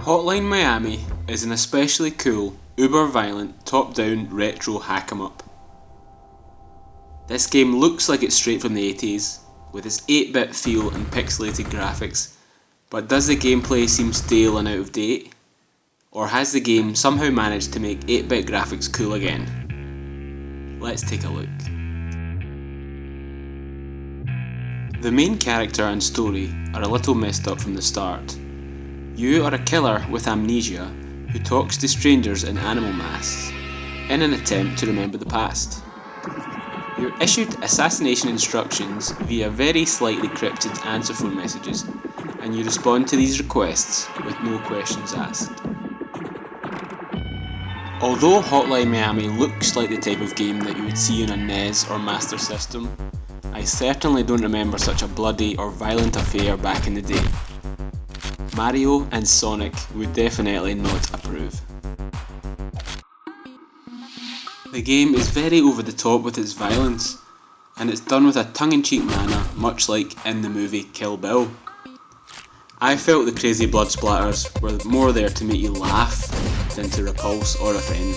Hotline Miami is an especially cool, uber-violent, top-down retro hack-em-up. This game looks like it's straight from the 80s, with its 8-bit feel and pixelated graphics, but does the gameplay seem stale and out of date? Or has the game somehow managed to make 8-bit graphics cool again? Let's take a look. The main character and story are a little messed up from the start. You are a killer with amnesia who talks to strangers in animal masks in an attempt to remember the past. You're issued assassination instructions via very slightly cryptic answer phone messages, and you respond to these requests with no questions asked. Although Hotline Miami looks like the type of game that you would see on a NES or Master System, I certainly don't remember such a bloody or violent affair back in the day. Mario and Sonic would definitely not approve. The game is very over the top with its violence, and it's done with a tongue-in-cheek manner, much like in the movie Kill Bill. I felt the crazy blood splatters were more there to make you laugh than to repulse or offend.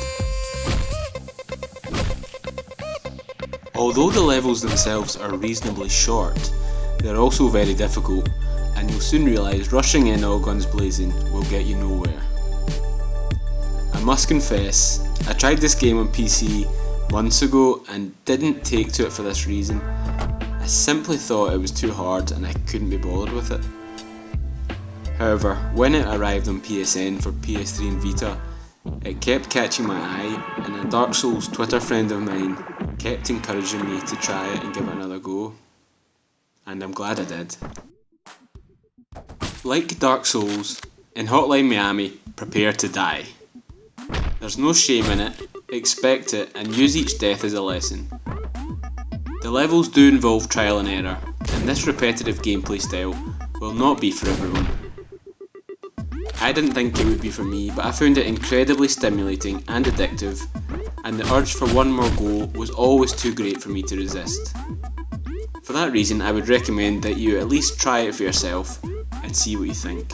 Although the levels themselves are reasonably short, they're also very difficult, and you'll soon realise rushing in all guns blazing will get you nowhere. I must confess, I tried this game on PC months ago and didn't take to it for this reason. I simply thought it was too hard and I couldn't be bothered with it. However, when it arrived on PSN for PS3 and Vita, it kept catching my eye, and a Dark Souls Twitter friend of mine kept encouraging me to try it and give it another go. And I'm glad I did. Like Dark Souls, in Hotline Miami, prepare to die. There's no shame in it, expect it and use each death as a lesson. The levels do involve trial and error, and this repetitive gameplay style will not be for everyone. I didn't think it would be for me, but I found it incredibly stimulating and addictive, and the urge for one more go was always too great for me to resist. For that reason, I would recommend that you at least try it for yourself and see what you think.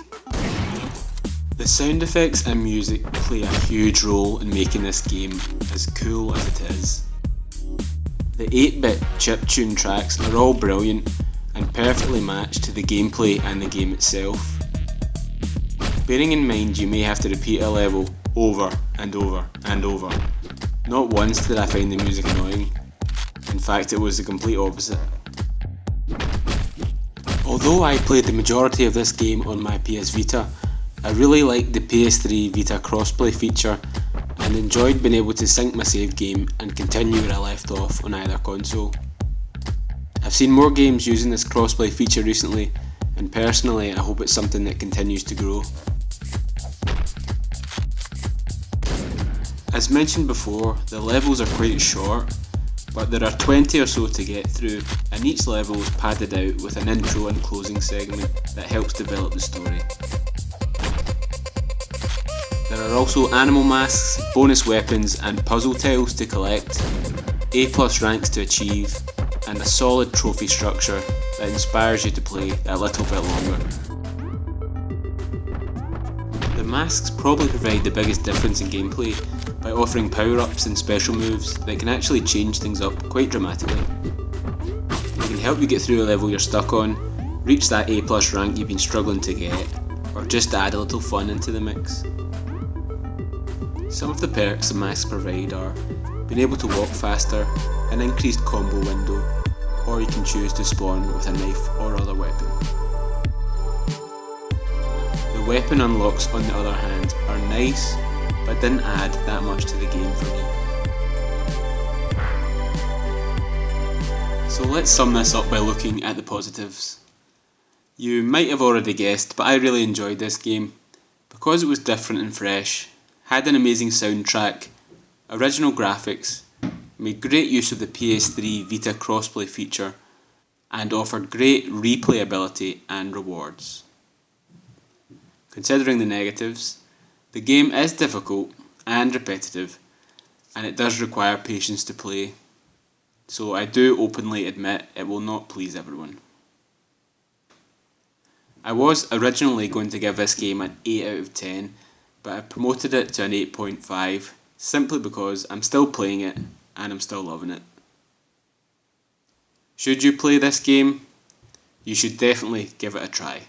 The sound effects and music play a huge role in making this game as cool as it is. The 8-bit chiptune tracks are all brilliant and perfectly matched to the gameplay and the game itself. Bearing in mind you may have to repeat a level over and over and over. Not once did I find the music annoying. In fact, it was the complete opposite. Although I played the majority of this game on my PS Vita, I really liked the PS3 Vita crossplay feature and enjoyed being able to sync my save game and continue where I left off on either console. I've seen more games using this crossplay feature recently, and personally I hope it's something that continues to grow. As mentioned before, the levels are quite short, but there are 20 or so to get through, and each level is padded out with an intro and closing segment that helps develop the story. There are also animal masks, bonus weapons and puzzle tiles to collect, A+ ranks to achieve, and a solid trophy structure that inspires you to play a little bit longer. The masks probably provide the biggest difference in gameplay by offering power-ups and special moves that can actually change things up quite dramatically. They can help you get through a level you're stuck on, reach that A+ rank you've been struggling to get, or just add a little fun into the mix. Some of the perks the masks provide are being able to walk faster, an increased combo window, or you can choose to spawn with a knife or other weapon. The weapon unlocks, on the other hand, are nice, but didn't add that much to the game for me. So let's sum this up by looking at the positives. You might have already guessed, but I really enjoyed this game because it was different and fresh, had an amazing soundtrack, original graphics, made great use of the PS3 Vita crossplay feature, and offered great replayability and rewards. Considering the negatives, the game is difficult and repetitive, and it does require patience to play, so I do openly admit it will not please everyone. I was originally going to give this game an 8 out of 10, but I've promoted it to an 8.5 simply because I'm still playing it and I'm still loving it. Should you play this game? You should definitely give it a try.